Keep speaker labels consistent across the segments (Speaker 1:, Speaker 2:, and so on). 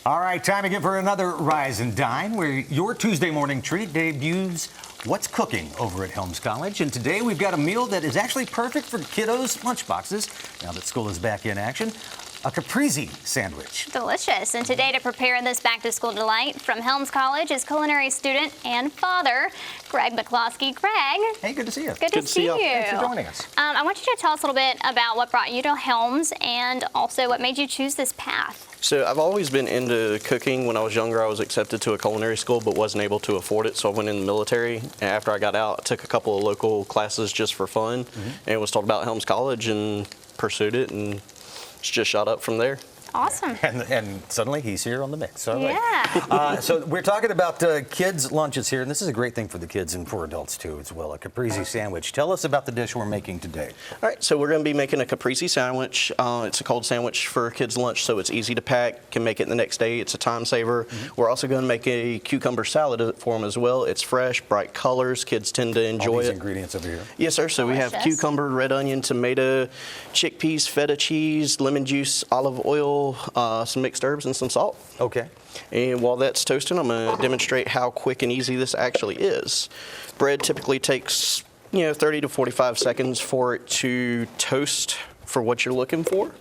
Speaker 1: All right, time again for another Rise and Dine, where your Tuesday morning treat debuts what's cooking over at Helms College. And today we've got a meal that is actually perfect for kiddos' lunchboxes, now that school is back in action. A Caprese Sandwich.
Speaker 2: Delicious. And today to prepare this back-to-school delight from Helms College is culinary student and father, Greg McCloth. Greg.
Speaker 1: Hey, good to see you.
Speaker 2: Good to see you.
Speaker 1: Thanks for joining us.
Speaker 2: I want you to tell us a little bit about what brought you to Helms and also what made you choose this path.
Speaker 3: So I've always been into cooking. When I was younger, I was accepted to a culinary school but wasn't able to afford it, so I went in the military. And after I got out, I took a couple of local classes just for fun and was told about Helms College and pursued it, and it's just shot up from there.
Speaker 2: Awesome.
Speaker 1: And suddenly he's here on the mix. All right.
Speaker 2: Yeah.
Speaker 1: So we're talking about kids' lunches here, and this is a great thing for the kids and for adults too as well, a Caprese Sandwich. Tell us about the dish we're making today.
Speaker 3: All right, so we're going to be making a Caprese Sandwich. It's a cold sandwich for kids' lunch, so it's easy to pack, can make it the next day. It's a time saver. We're also going to make a cucumber salad for them as well. It's fresh, bright colors. Kids tend to enjoy
Speaker 1: All these
Speaker 3: it.
Speaker 1: ingredients over here.
Speaker 3: Yes, sir. So we have cucumber, red onion, tomato, chickpeas, feta cheese, lemon juice, olive oil, some mixed herbs, and some salt.
Speaker 1: Okay.
Speaker 3: And while that's toasting, I'm going to demonstrate how quick and easy this actually is. Bread typically takes, 30 to 45 seconds for it to toast for what you're looking for.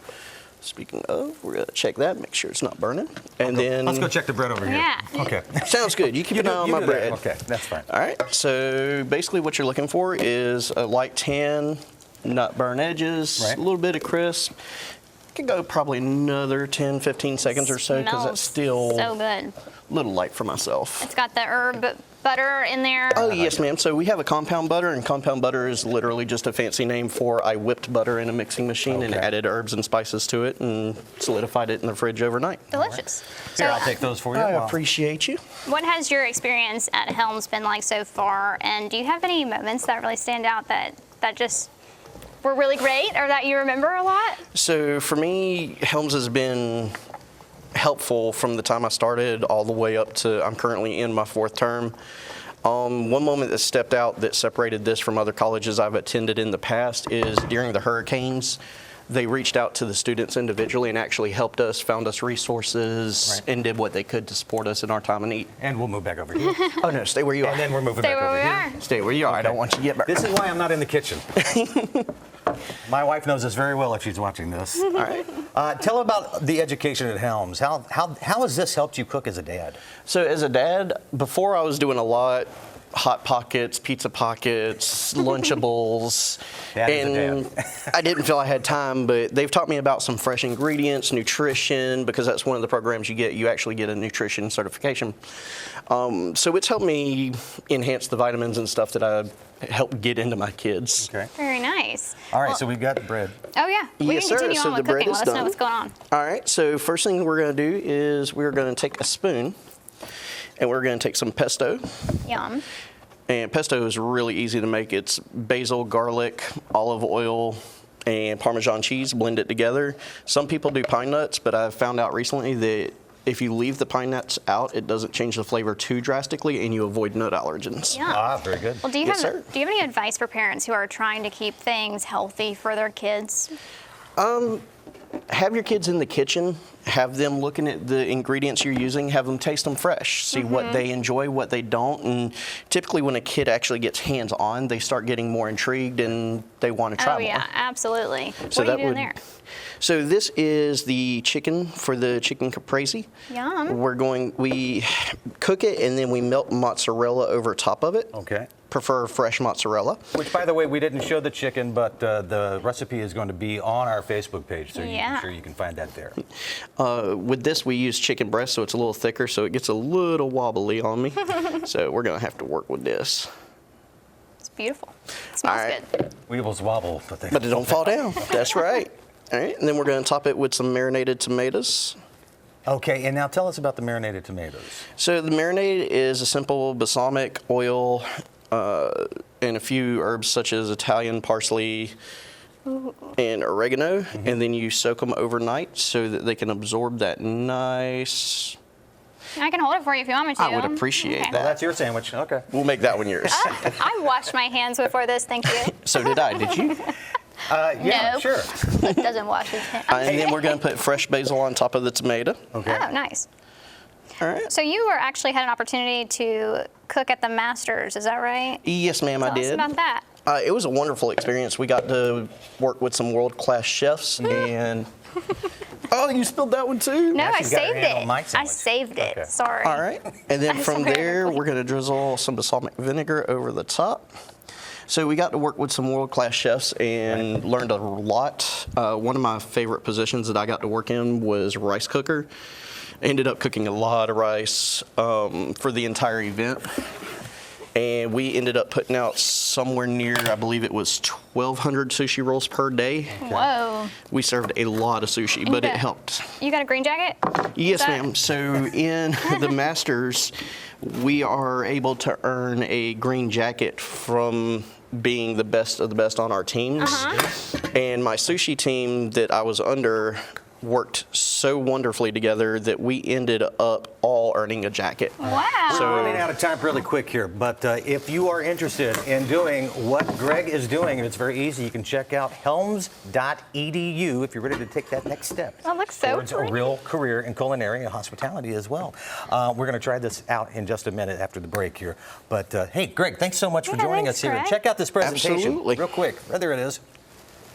Speaker 3: Speaking of, we're going to check that, make sure it's not burning. And then
Speaker 1: let's go check the bread over here.
Speaker 2: Yeah.
Speaker 1: Okay.
Speaker 3: Sounds good. You keep an eye on my bread.
Speaker 1: Okay, that's fine.
Speaker 3: All right. So basically what you're looking for is a light tan, not burn edges, a little bit of crisp. Could go probably another 10, 15 seconds or so because that's still
Speaker 2: so good.
Speaker 3: A little light for myself.
Speaker 2: It's got the herb butter in there.
Speaker 3: Oh, yes, ma'am. So we have a compound butter, and compound butter is literally just a fancy name for I whipped butter in a mixing machine and added herbs and spices to it and solidified it in the fridge overnight.
Speaker 2: Delicious.
Speaker 1: Right. Here, I'll take those for you.
Speaker 3: I appreciate you.
Speaker 2: What has your experience at Helms been like so far? And do you have any moments that really stand out that just were really great or that you remember a lot?
Speaker 3: So for me, Helms has been helpful from the time I started all the way up to I'm currently in my 4th term. One moment that stepped out that separated this from other colleges I've attended in the past is during the hurricanes. They reached out to the students individually and actually helped us, found us resources, and did what they could to support us in our time of need.
Speaker 1: And we'll move back over here.
Speaker 3: Oh, no, stay where you are.
Speaker 1: And then we're moving back over here.
Speaker 3: Stay where you are. I don't want you to get burned.
Speaker 1: This is why I'm not in the kitchen. My wife knows this very well if she's watching this.
Speaker 3: All right.
Speaker 1: Tell about the education at Helms. How has this helped you cook as a dad?
Speaker 3: So as a dad, before I was doing a lot, Hot Pockets, Pizza Pockets, Lunchables, and I didn't feel I had time, but they've taught me about some fresh ingredients, nutrition, because that's one of the programs you get. You actually get a nutrition certification. So it's helped me enhance the vitamins and stuff that I help get into my kids.
Speaker 1: Okay.
Speaker 2: Very nice.
Speaker 1: All right, so we've got the bread.
Speaker 2: Oh, yeah. We
Speaker 3: Yes,
Speaker 2: can
Speaker 3: sir.
Speaker 2: continue
Speaker 3: So
Speaker 2: on
Speaker 3: the
Speaker 2: with
Speaker 3: bread
Speaker 2: cooking.
Speaker 3: is
Speaker 2: Let us know
Speaker 3: done.
Speaker 2: what's going on.
Speaker 3: All right, so first thing we're going to do is we're going to take a spoon and we're going to take some pesto.
Speaker 2: Yum.
Speaker 3: And pesto is really easy to make. It's basil, garlic, olive oil, and Parmesan cheese, blend it together. Some people do pine nuts, but I've found out recently that if you leave the pine nuts out, it doesn't change the flavor too drastically and you avoid nut allergens.
Speaker 2: Yeah.
Speaker 1: Very good.
Speaker 2: Well, do you have any advice for parents who are trying to keep things healthy for their kids?
Speaker 3: Have your kids in the kitchen, have them looking at the ingredients you're using, have them taste them fresh, see what they enjoy, what they don't, and typically when a kid actually gets hands-on, they start getting more intrigued and they want to try more.
Speaker 2: Oh yeah, absolutely.
Speaker 3: So
Speaker 2: what are you doing there?
Speaker 3: So this is the chicken for the chicken caprese.
Speaker 2: Yum.
Speaker 3: We cook it and then we melt mozzarella over top of it.
Speaker 1: Okay.
Speaker 3: Prefer fresh mozzarella.
Speaker 1: Which, by the way, we didn't show the chicken, but the recipe is going to be on our Facebook page, so I'm sure you can find that there.
Speaker 3: With this, we use chicken breast, so it's a little thicker, so it gets a little wobbly on me. So we're going to have to work with this.
Speaker 2: It's beautiful. It smells good.
Speaker 1: Weebles wobble, but they
Speaker 3: don't fall down. That's right. All right, and then we're going to top it with some marinated tomatoes.
Speaker 1: Okay, and now tell us about the marinated tomatoes.
Speaker 3: So the marinated is a simple balsamic, oil, and a few herbs such as Italian parsley and oregano, and then you soak them overnight so that they can absorb that nice.
Speaker 2: I can hold it for you if you want me to.
Speaker 3: I would appreciate that.
Speaker 1: Well, that's your sandwich. Okay.
Speaker 3: We'll make that one yours.
Speaker 2: I washed my hands before this, thank you.
Speaker 3: So did I, did you?
Speaker 1: Yeah,
Speaker 2: No.
Speaker 1: sure.
Speaker 2: It doesn't wash his hands.
Speaker 3: And then we're going to put fresh basil on top of the tomato.
Speaker 1: Okay.
Speaker 2: Oh, nice.
Speaker 3: All right.
Speaker 2: So you actually had an opportunity to cook at the Masters, is that right?
Speaker 3: Yes, ma'am, I
Speaker 2: Tell us
Speaker 3: did.
Speaker 2: about that.
Speaker 3: It was a wonderful experience. We got to work with some world-class chefs and... Oh, you spilled that one too?
Speaker 2: No,
Speaker 1: Now
Speaker 2: I
Speaker 1: she's got her
Speaker 2: saved
Speaker 1: hand on
Speaker 2: it.
Speaker 1: my
Speaker 2: I
Speaker 1: sandwich.
Speaker 2: saved it.
Speaker 1: Okay.
Speaker 2: Sorry.
Speaker 3: All right. And then
Speaker 2: I'm
Speaker 3: from
Speaker 2: sorry.
Speaker 3: there, we're going to drizzle some balsamic vinegar over the top. So we got to work with some world-class chefs and learned a lot. One of my favorite positions that I got to work in was rice cooker. Ended up cooking a lot of rice for the entire event. And we ended up putting out somewhere near, I believe it was 1,200 sushi rolls per day.
Speaker 2: Whoa.
Speaker 3: We served a lot of sushi, but it helped.
Speaker 2: You got a green jacket?
Speaker 3: Yes,
Speaker 2: that-
Speaker 3: ma'am. So in the Masters, we are able to earn a green jacket from being the best of the best on our teams. And my sushi team that I was under worked so wonderfully together that we ended up all earning a jacket.
Speaker 2: Wow.
Speaker 1: We're running out of time really quick here, but if you are interested in doing what Greg is doing, and it's very easy, you can check out helms.edu if you're ready to take that next step.
Speaker 2: That looks so
Speaker 1: towards a
Speaker 2: pretty.
Speaker 1: real career in culinary and hospitality as well. We're going to try this out in just a minute after the break here. But hey, Greg, thanks so much for
Speaker 2: Yeah,
Speaker 1: joining
Speaker 2: thanks,
Speaker 1: us here.
Speaker 2: Greg.
Speaker 1: Check out this presentation
Speaker 3: Absolutely.
Speaker 1: real quick. There it is.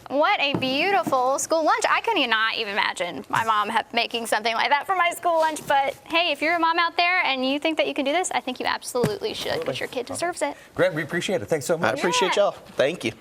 Speaker 2: What a beautiful school lunch. I couldn't not even imagine my mom making something like that for my school lunch. But hey, if you're a mom out there and you think that you can do this, I think you absolutely should because your kid deserves it.
Speaker 1: Greg, we appreciate it. Thanks so
Speaker 3: I
Speaker 1: much.
Speaker 3: appreciate y'all. Thank you.